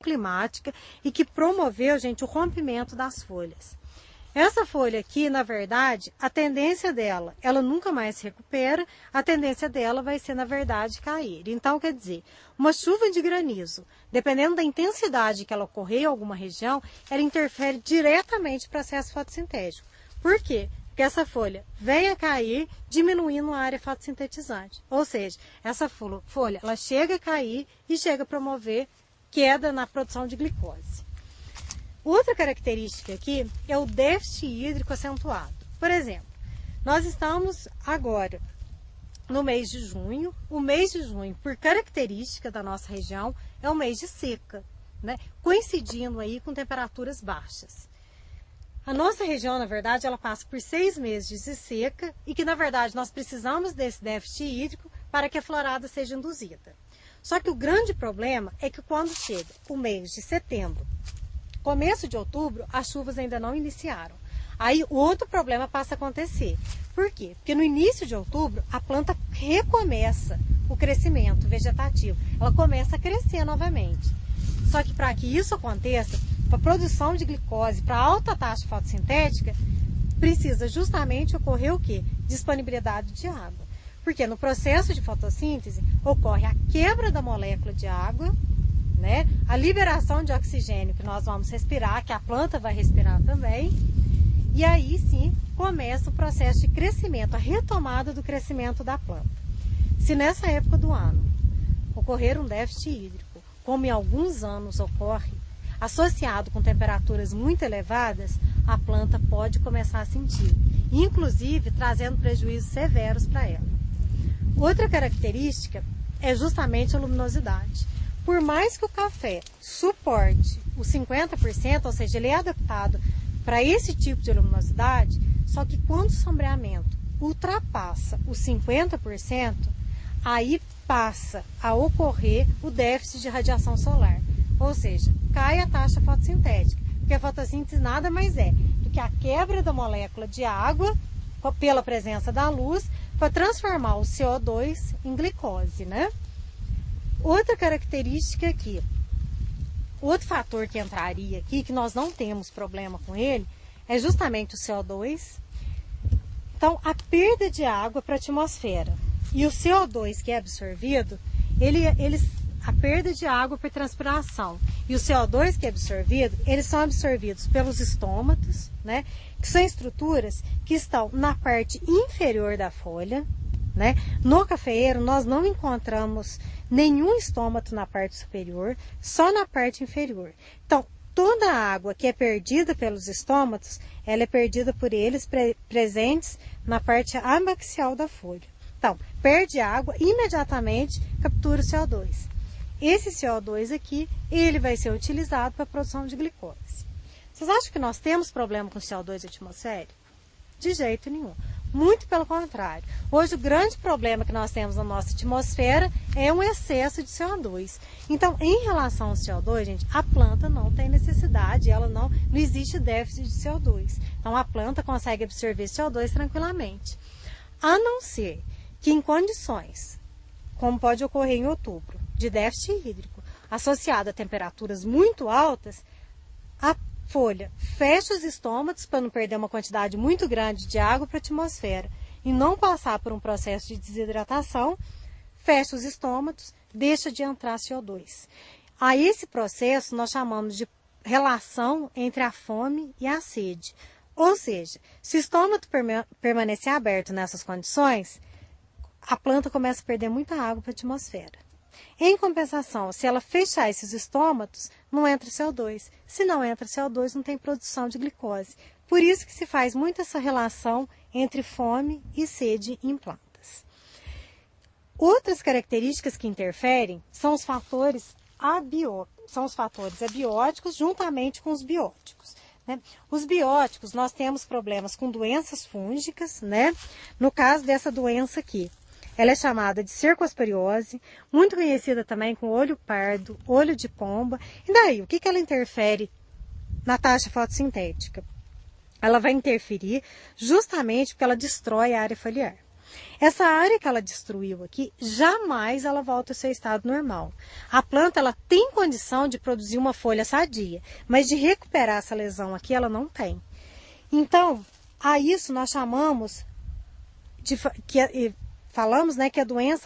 climática e que promoveu, gente, o rompimento das folhas. Essa folha aqui, na verdade, a tendência dela, ela nunca mais se recupera, a tendência dela vai ser, na verdade, cair. Então, quer dizer, uma chuva de granizo, dependendo da intensidade que ela ocorrer em alguma região, ela interfere diretamente no processo fotossintético. Por quê? Porque essa folha vem a cair, diminuindo a área fotossintetizante. Ou seja, essa folha, ela chega a cair e chega a promover queda na produção de glicose. Outra característica aqui é o déficit hídrico acentuado. Por exemplo, nós estamos agora no mês de junho. O mês de junho, por característica da nossa região, é um mês de seca, né? Coincidindo aí com temperaturas baixas. A nossa região, na verdade, ela passa por 6 meses de seca e que, na verdade, nós precisamos desse déficit hídrico para que a florada seja induzida. Só que o grande problema é que quando chega o mês de setembro, começo de outubro, as chuvas ainda não iniciaram. Aí outro problema passa a acontecer. Por quê? Porque no início de outubro, a planta recomeça o crescimento vegetativo. Ela começa a crescer novamente. Só que para que isso aconteça, para a produção de glicose, para alta taxa fotossintética, precisa justamente ocorrer o quê? Disponibilidade de água. Porque no processo de fotossíntese ocorre a quebra da molécula de água, né? A liberação de oxigênio que nós vamos respirar, que a planta vai respirar também, e aí sim começa o processo de crescimento, a retomada do crescimento da planta. Se nessa época do ano ocorrer um déficit hídrico, como em alguns anos ocorre, associado com temperaturas muito elevadas, a planta pode começar a sentir, inclusive trazendo prejuízos severos para ela. Outra característica é justamente a luminosidade. Por mais que o café suporte os 50%, ou seja, ele é adaptado para esse tipo de luminosidade, só que quando o sombreamento ultrapassa os 50%, aí passa a ocorrer o déficit de radiação solar. Ou seja, cai a taxa fotossintética, porque a fotossíntese nada mais é do que a quebra da molécula de água pela presença da luz para transformar o CO2 em glicose, né? Outra característica aqui, outro fator que entraria aqui, que nós não temos problema com ele, é justamente o CO2. Então, a perda de água para a atmosfera e o CO2 que é absorvido, a perda de água por transpiração e o CO2 que é absorvido, eles são absorvidos pelos estômatos, né, que são estruturas que estão na parte inferior da folha, né? No cafeeiro nós não encontramos nenhum estômato na parte superior, só na parte inferior. Então, toda a água que é perdida pelos estômatos, ela é perdida por eles presentes na parte abaxial da folha. Então, perde água, imediatamente captura o CO2. Esse CO2 aqui, ele vai ser utilizado para a produção de glicose. Vocês acham que nós temos problema com CO2 atmosférico? De jeito nenhum. Muito pelo contrário. Hoje o grande problema que nós temos na nossa atmosfera é um excesso de CO2. Então, em relação ao CO2, gente, a planta não tem necessidade, não existe déficit de CO2. Então, a planta consegue absorver CO2 tranquilamente. A não ser que em condições, como pode ocorrer em outubro, de déficit hídrico, associado a temperaturas muito altas, a folha fecha os estômatos para não perder uma quantidade muito grande de água para a atmosfera e não passar por um processo de desidratação, fecha os estômatos, deixa de entrar CO2. A esse processo nós chamamos de relação entre a fome e a sede. Ou seja, se o estômago permanecer aberto nessas condições, a planta começa a perder muita água para a atmosfera. Em compensação, se ela fechar esses estômatos, não entra CO2. Se não entra CO2, não tem produção de glicose. Por isso que se faz muito essa relação entre fome e sede em plantas. Outras características que interferem são os fatores abióticos juntamente com os bióticos, né? Os bióticos, nós temos problemas com doenças fúngicas, né? No caso dessa doença aqui, ela é chamada de cercosporiose, muito conhecida também com olho pardo, olho de pomba. E daí, o que ela interfere na taxa fotossintética? Ela vai interferir justamente porque ela destrói a área foliar. Essa área que ela destruiu aqui, jamais ela volta ao seu estado normal. A planta ela tem condição de produzir uma folha sadia, mas de recuperar essa lesão aqui ela não tem. Então, a isso nós chamamos falamos, né, que a doença